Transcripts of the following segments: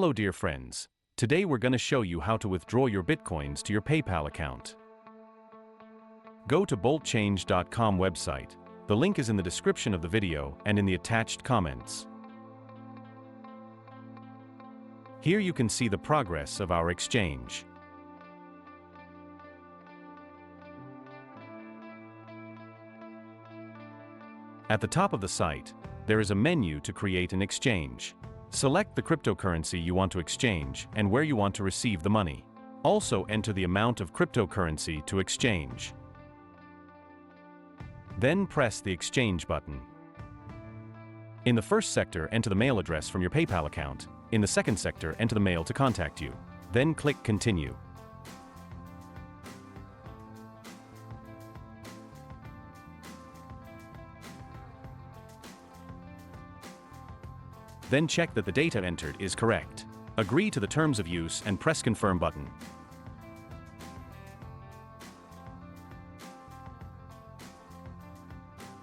Hello dear friends, today we're going to show you how to withdraw your bitcoins to your PayPal account. Go to boltchange.com website, the link is in the description of the video and in the attached comments. Here you can see the progress of our exchange. At the top of the site, there is a menu to create an exchange. Select the cryptocurrency you want to exchange and where you want to receive the money. Also enter the amount of cryptocurrency to exchange. Then press the exchange button. In the first sector, enter the mail address from your PayPal account. In the second sector, enter the mail to contact you. Then click Continue. Then check that the data entered is correct. Agree to the terms of use and press Confirm button.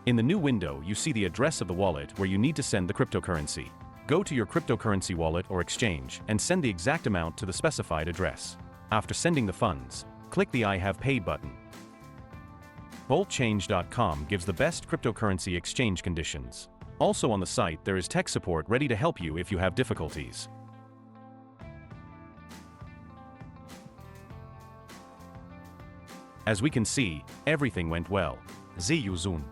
In the new window, you see the address of the wallet where you need to send the cryptocurrency. Go to your cryptocurrency wallet or exchange and send the exact amount to the specified address. After sending the funds, click the I have paid button. Boltchange.com gives the best cryptocurrency exchange conditions. Also on the site there is tech support ready to help you if you have difficulties. As we can see, everything went well. See you soon.